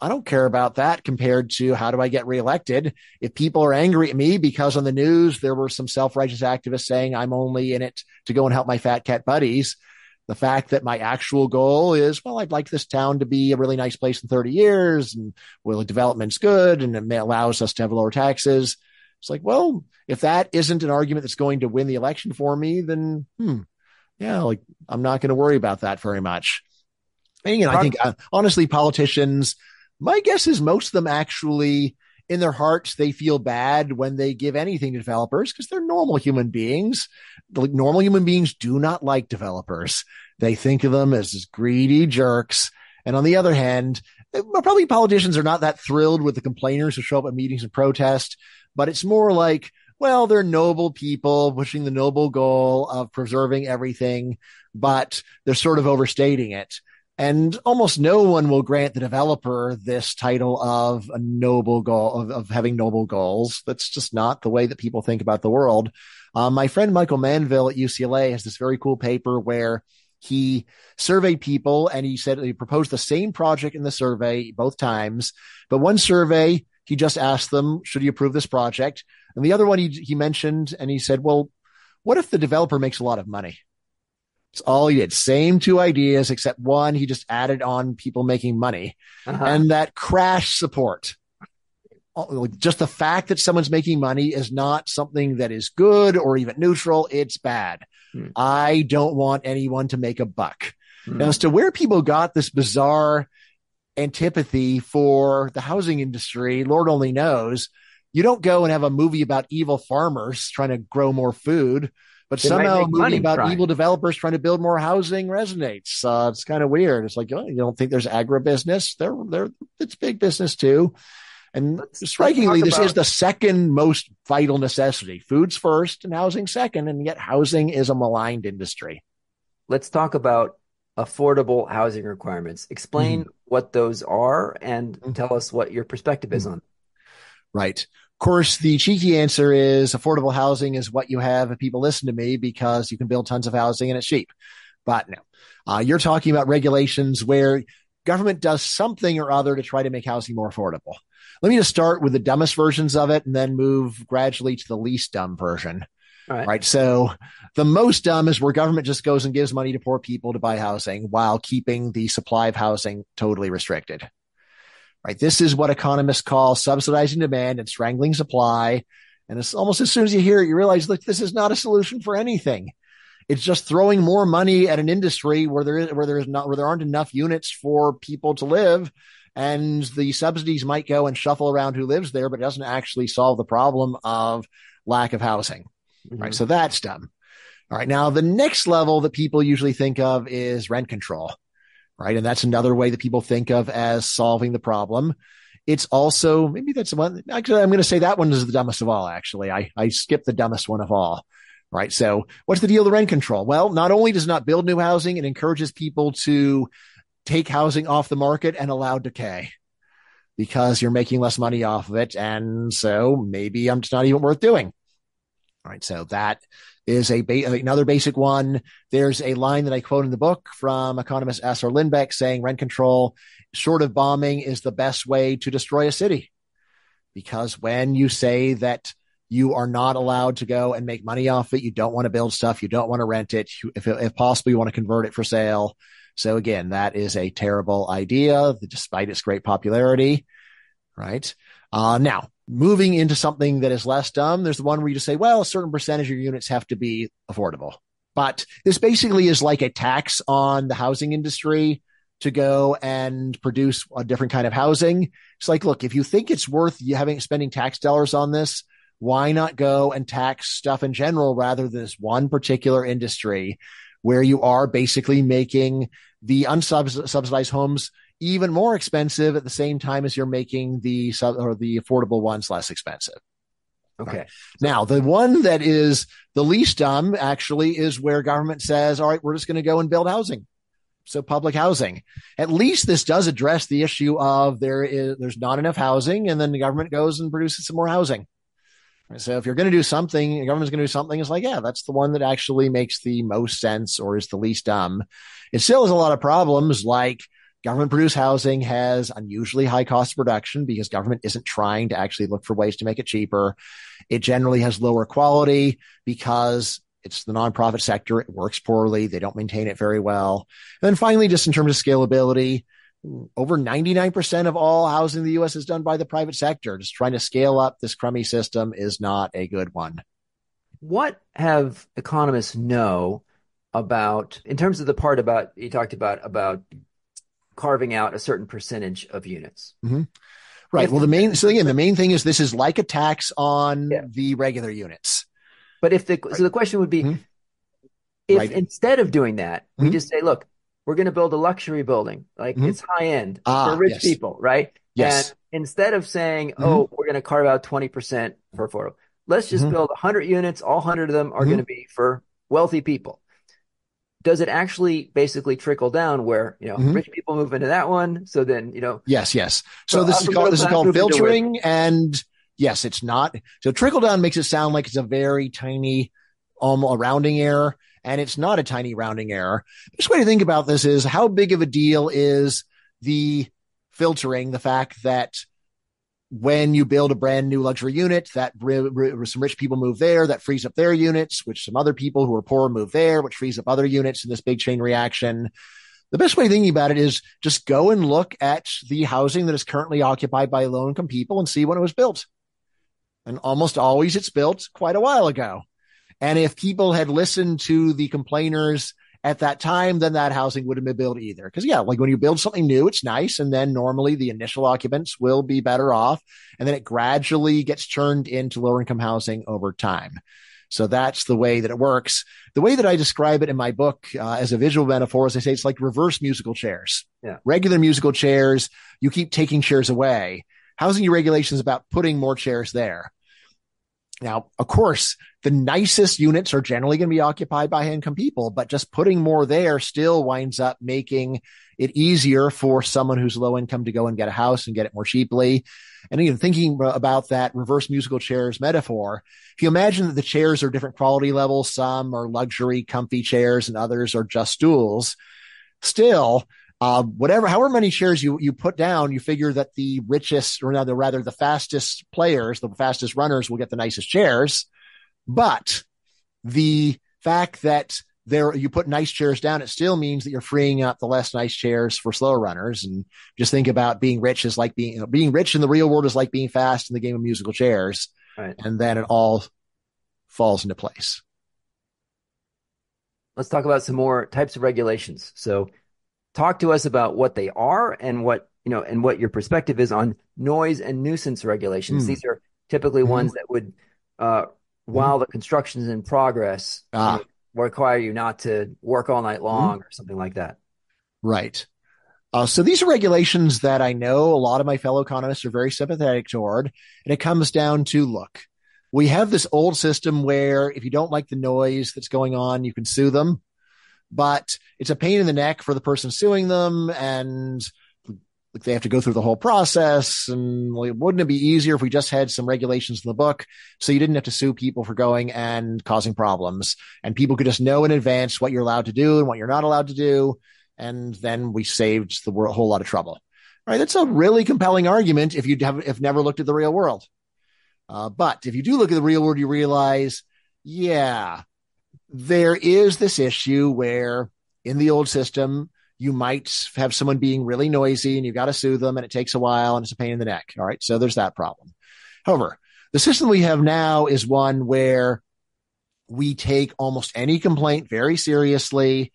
I don't care about that compared to how do I get reelected? If people are angry at me because on the news there were some self-righteous activists saying I'm only in it to go and help my fat cat buddies, the fact that my actual goal is, well, I'd like this town to be a really nice place in 30 years, and well, the development's good and it allows us to have lower taxes. It's like, well, if that isn't an argument that's going to win the election for me, then like I'm not going to worry about that very much. And I think honestly, politicians, my guess is most of them actually, in their hearts, they feel bad when they give anything to developers because they're normal human beings. Like, normal human beings do not like developers. They think of them as greedy jerks. And on the other hand, probably politicians are not that thrilled with the complainers who show up at meetings and protest, but it's more like, well, they're noble people pushing the noble goal of preserving everything, but they're sort of overstating it. And almost no one will grant the developer this title of a noble goal, of having noble goals. That's just not the way that people think about the world. My friend Michael Manville at UCLA has this very cool paper where he surveyed people and he said he proposed the same project in the survey both times. But one survey, he just asked them, should you approve this project? And the other one he mentioned, and he said, well, what if the developer makes a lot of money? It's all he did. Same two ideas, except one, he just added on people making money. And that crash support. Just the fact that someone's making money is not something that is good or even neutral. It's bad. I don't want anyone to make a buck. Now, as to where people got this bizarre antipathy for the housing industry, Lord only knows. You don't go and have a movie about evil farmers trying to grow more food, but somehow a movie about Brian. evil developers trying to build more housing resonates. It's kind of weird. It's like, oh, you don't think there's agribusiness? It's big business too. And strikingly, this is the second most vital necessity. Food's first and housing second, and yet housing is a maligned industry. Let's talk about affordable housing requirements. Explain what those are and tell us what your perspective is on them. Right. Of course, the cheeky answer is affordable housing is what you have if people listen to me because you can build tons of housing and it's cheap. But no, you're talking about regulations where government does something or other to try to make housing more affordable. Let me just start with the dumbest versions of it and then move gradually to the least dumb version. All right. So the most dumb is where government just goes and gives money to poor people to buy housing while keeping the supply of housing totally restricted. Right. This is what economists call subsidizing demand and strangling supply. And it's almost as soon as you hear it, you realize, look, this is not a solution for anything. It's just throwing more money at an industry where there aren't enough units for people to live. And the subsidies might go and shuffle around who lives there, but it doesn't actually solve the problem of lack of housing. Right. So that's dumb. All right. Now, the next level that people usually think of is rent control. Right. And that's another way that people think of as solving the problem. It's also, maybe that's the one, actually, I'm going to say that one is the dumbest of all, actually. I skipped the dumbest one of all. Right. So what's the deal with rent control? Well, not only does it not build new housing, it encourages people to take housing off the market and allow decay because you're making less money off of it. And so maybe I'm just not even worth doing. All right. So that is another basic one. There's a line that I quote in the book from economist Assar Lindbeck saying rent control, short of bombing, is the best way to destroy a city. Because when you say that you are not allowed to go and make money off it, you don't want to build stuff, you don't want to rent it. If possible, you want to convert it for sale. So again, that is a terrible idea, despite its great popularity. Right. Now, moving into something that is less dumb, there's the one where you just say, well, a certain percentage of your units have to be affordable. But this basically is like a tax on the housing industry to go and produce a different kind of housing. It's like, look, if you think it's worth you spending tax dollars on this, why not go and tax stuff in general rather than this one particular industry where you are basically making the unsubsidized homes even more expensive at the same time as you're making the affordable ones less expensive. Okay. Right. Now, the one that is the least dumb actually is where government says, all right, we're just going to go and build housing. So public housing. At least this does address the issue of there's not enough housing, and then the government goes and produces some more housing. So if you're going to do something, the government's going to do something, it's like, yeah, that's the one that actually makes the most sense or is the least dumb. It still has a lot of problems, like government produced housing has unusually high cost of production because government isn't trying to actually look for ways to make it cheaper. It generally has lower quality because it's the nonprofit sector. It works poorly. They don't maintain it very well. And then finally, just in terms of scalability, over 99% of all housing in the U.S. is done by the private sector. Just trying to scale up this crummy system is not a good one. What have economists know about, in terms of the part about, you talked about carving out a certain percentage of units? Mm-hmm. Right. Well, the main thing is this is like a tax on the regular units. But so the question would be, if instead of doing that, we just say, look, we're going to build a luxury building, like it's high end for rich people, right? Yes. And instead of saying, we're going to carve out 20% for affordable, let's just build 100 units. All 100 of them are going to be for wealthy people. does it actually basically trickle down where, Mhm. rich people move into that one? So then, Yes, yes. so So this is upper called middle class move into where, filtering, and yes, it's not. So trickle down makes it sound like it's a very tiny, a rounding error, and it's not a tiny rounding error. The best way to think about this is how big of a deal is the filtering, the fact that when you build a brand new luxury unit, that some rich people move there, that frees up their units, which some other people who are poor move there, which frees up other units in this big chain reaction. The best way of thinking about it is just go and look at the housing that is currently occupied by low income people and see when it was built. And almost always it's built quite a while ago. And if people had listened to the complainers at that time, then that housing wouldn't have been built either. Because, yeah, like when you build something new, it's nice. And then normally the initial occupants will be better off. And then it gradually gets turned into lower income housing over time. So that's the way that it works. The way that I describe it in my book as a visual metaphor is I say it's like reverse musical chairs. yeah. Regular musical chairs, you keep taking chairs away. Housing deregulation is about putting more chairs there. Now, of course, the nicest units are generally going to be occupied by high income people, but just putting more there still winds up making it easier for someone who's low income to go and get a house and get it more cheaply. And even thinking about that reverse musical chairs metaphor, if you imagine that the chairs are different quality levels, some are luxury, comfy chairs, and others are just stools, still, however many chairs you put down, you figure that the richest, or rather the fastest players, the fastest runners will get the nicest chairs. But the fact that you put nice chairs down, it still means that you're freeing up the less nice chairs for slower runners. And just think about being rich is like being rich in the real world is like being fast in the game of musical chairs. Right. And then it all falls into place. Let's talk about some more types of regulations. So talk to us about what they are and what your perspective is on noise and nuisance regulations. Mm. These are typically Mm-hmm. ones that would, Mm-hmm. while the construction is in progress, Ah. require you not to work all night Mm-hmm. long or something like that. Right. So these are regulations that I know a lot of my fellow economists are very sympathetic toward. And it comes down to, look, we have this old system where if you don't like the noise that's going on, you can sue them, but it's a pain in the neck for the person suing them. And like they have to go through the whole process. And wouldn't it be easier if we just had some regulations in the book so you didn't have to sue people for going and causing problems, and people could just know in advance what you're allowed to do and what you're not allowed to do, and then we saved the world a whole lot of trouble. All right, that's a really compelling argument if never looked at the real world. But if you do look at the real world, you realize, yeah, there is this issue where in the old system, you might have someone being really noisy and you've got to sue them and it takes a while and it's a pain in the neck. All right. So there's that problem. However, the system we have now is one where we take almost any complaint very seriously.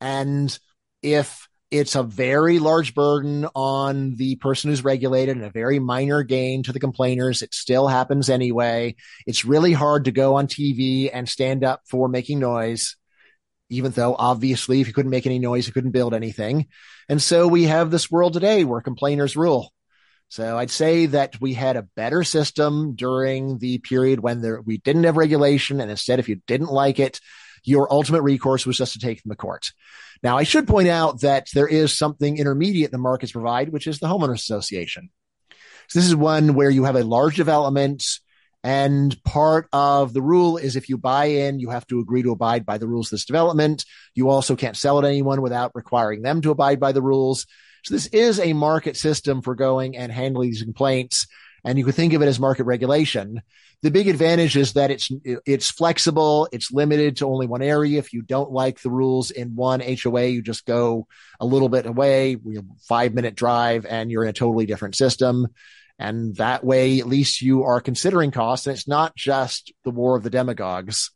And if it's a very large burden on the person who's regulated and a very minor gain to the complainers, it still happens anyway. It's really hard to go on TV and stand up for making noise, even though obviously if you couldn't make any noise, you couldn't build anything. And so we have this world today where complainers rule. So I'd say that we had a better system during the period when we didn't have regulation. And instead, if you didn't like it, your ultimate recourse was just to take them to court. Now, I should point out that there is something intermediate the markets provide, which is the homeowners association. So this is one where you have a large development, and part of the rule is if you buy in, you have to agree to abide by the rules of this development. You also can't sell it to anyone without requiring them to abide by the rules. So this is a market system for going and handling these complaints. And you could think of it as market regulation. The big advantage is that it's flexible. It's limited to only one area. If you don't like the rules in one HOA, you just go a little bit away, 5-minute drive, and you're in a totally different system. And that way, at least you are considering costs. And it's not just the war of the demagogues,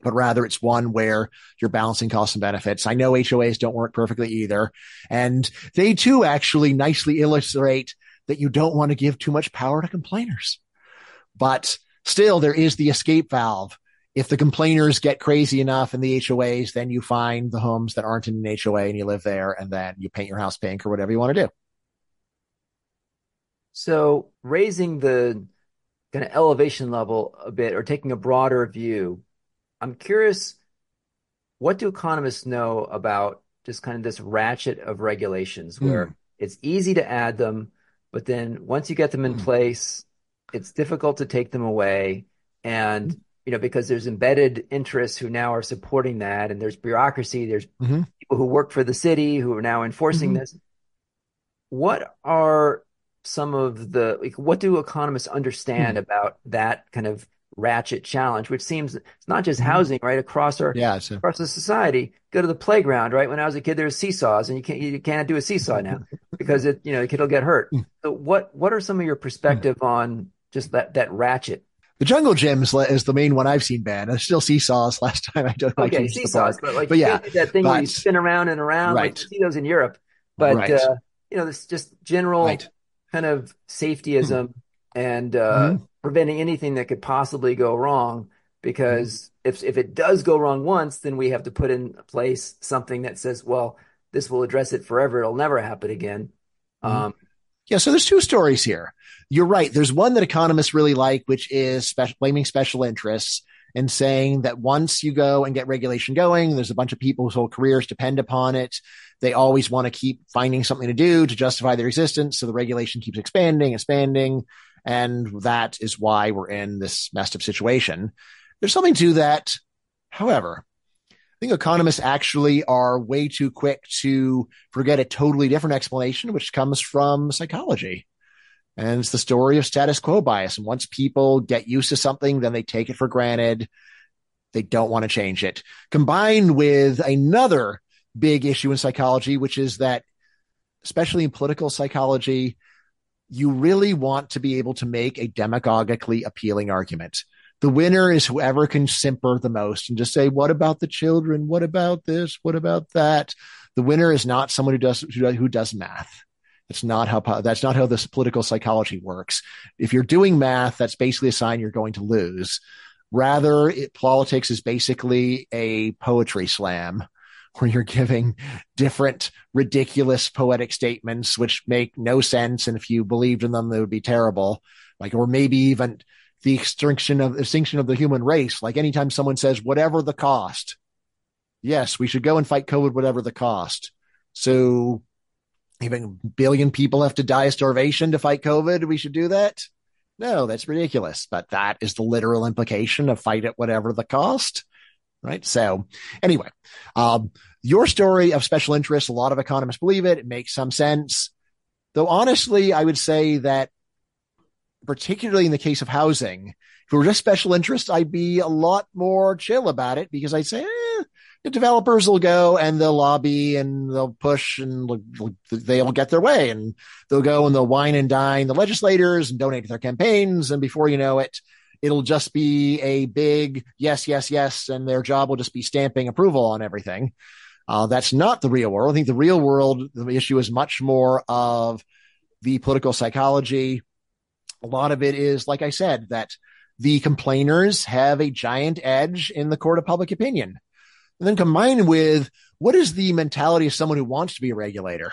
but rather it's one where you're balancing costs and benefits. I know HOAs don't work perfectly either. And they too actually nicely illustrate that you don't want to give too much power to complainers. But still, there is the escape valve. If the complainers get crazy enough in the HOAs, then you find the homes that aren't in an HOA and you live there, and then you paint your house pink or whatever you want to do. So raising the kind of elevation level a bit or taking a broader view, I'm curious what do economists know about just kind of this ratchet of regulations where Mm, it's easy to add them, but then once you get them in mm, place, it's difficult to take them away. And, because there's embedded interests who now are supporting that, and there's bureaucracy, there's mm, people who work for the city who are now enforcing mm, this. What are some of the, like, what do economists understand mm, about that kind of ratchet challenge, which seems it's not just mm. housing, right? Yeah. So, Across the society. Go to the playground, right? When I was a kid, there was seesaws, and you can't do a seesaw now because the kid will get hurt. mm, So what are some of your mm. perspective on just that ratchet? The jungle gym is the main one I've seen banned. I still seesaws last time I took my Okay, kids to the seesaws, park. but like But you yeah, can't do that thing where you but spin around and around. Like you right, see those in Europe, but right, this just general right. kind of Mm, safetyism and mm, preventing anything that could possibly go wrong. mm, Because if it does go wrong once, then we have to put in place something that says, well, this will address it forever. It'll never happen again. mm. Um, Yeah, so there's two stories here. You're right. There's one that economists really like, which is blaming special interests and saying that once you go and get regulation going, there's a bunch of people whose whole careers depend upon it. They always want to keep finding something to do to justify their existence. So the regulation keeps expanding, expanding. And that is why we're in this messed up situation. There's something to that. However, I think economists actually are way too quick to forget a totally different explanation, which comes from psychology. And it's the story of status quo bias. And once people get used to something, then they take it for granted. They don't want to change it. Combined with another big issue in psychology, which is that, especially in political psychology, you really want to be able to make a demagogically appealing argument. The winner is whoever can simper the most and just say, what about the children? What about this? What about that? The winner is not someone who does math. That's not how this political psychology works. If you're doing math, that's basically a sign you're going to lose. Rather, politics is basically a poetry slam where you're giving different ridiculous poetic statements which make no sense, and if you believed in them, they would be terrible. Like, or maybe even the extinction of the human race. Like anytime someone says, whatever the cost, yes, we should go and fight COVID, whatever the cost. So even a billion people have to die of starvation to fight COVID. We should do that. No, that's ridiculous. But that is the literal implication of fight at whatever the cost. Right. So anyway, your story of special interest, a lot of economists believe it. It makes some sense. Though honestly, I would say that particularly in the case of housing, if it were just special interest, I'd be a lot more chill about it because I'd say, the developers will go and they'll lobby and they'll push and they'll get their way, and they'll go and they'll wine and dine the legislators and donate to their campaigns. And before you know it, it'll just be a big yes, yes, yes. And their job will just be stamping approval on everything. That's not the real world. I think the real world, the issue is much more of the political psychology. A lot of it is, like I said, that the complainers have a giant edge in the court of public opinion. And then combined with what is the mentality of someone who wants to be a regulator?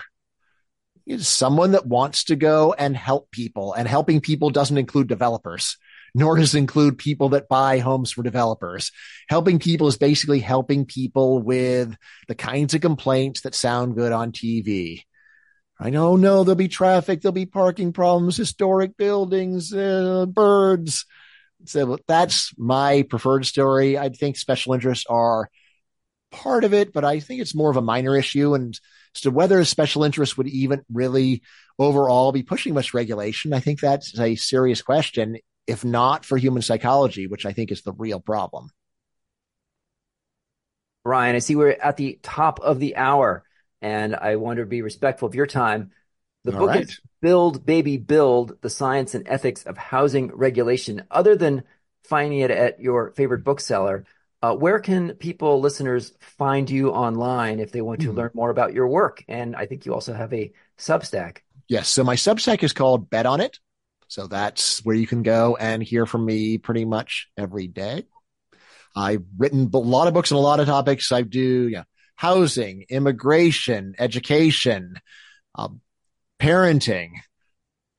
Is someone that wants to go and help people, and helping people doesn't include developers, nor does it include people that buy homes for developers. Helping people is basically helping people with the kinds of complaints that sound good on TV. I know, no, there'll be traffic, there'll be parking problems, historic buildings, birds. So that's my preferred story. I think special interests are part of it, but I think it's more of a minor issue. And as to whether special interests would even really overall be pushing much regulation, I think that's a serious question, if not for human psychology, which I think is the real problem. Brian, I see we're at the top of the hour, and I want to be respectful of your time. The All book right. is Build, Baby, Build, The Science and Ethics of Housing Regulation. Other than finding it at your favorite bookseller, where can people, listeners, find you online if they want to Hmm. learn more about your work? And I think you also have a Substack. Yes. So my Substack is called Bet on It. So that's where you can go and hear from me pretty much every day. I've written a lot of books on a lot of topics. I do housing, immigration, education, um, parenting,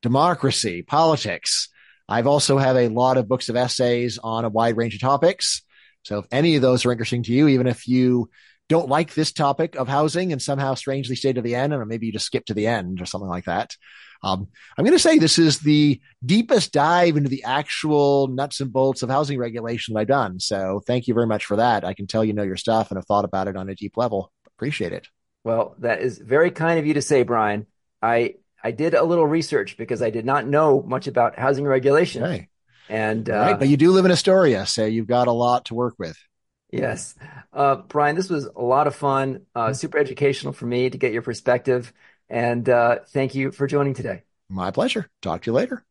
democracy, politics. I've also have a lot of books of essays on a wide range of topics. So if any of those are interesting to you, even if you don't like this topic of housing and somehow strangely stay to the end, and maybe you just skip to the end or something like that. I'm going to say this is the deepest dive into the actual nuts and bolts of housing regulation that I've done. So thank you very much for that. I can tell you know your stuff and have thought about it on a deep level. Appreciate it. Well, that is very kind of you to say, Brian. I did a little research because I did not know much about housing regulation. Okay. And All right. But you do live in Astoria, so you've got a lot to work with. yes, Brian, this was a lot of fun, super educational for me to get your perspective. And thank you for joining today. My pleasure. Talk to you later.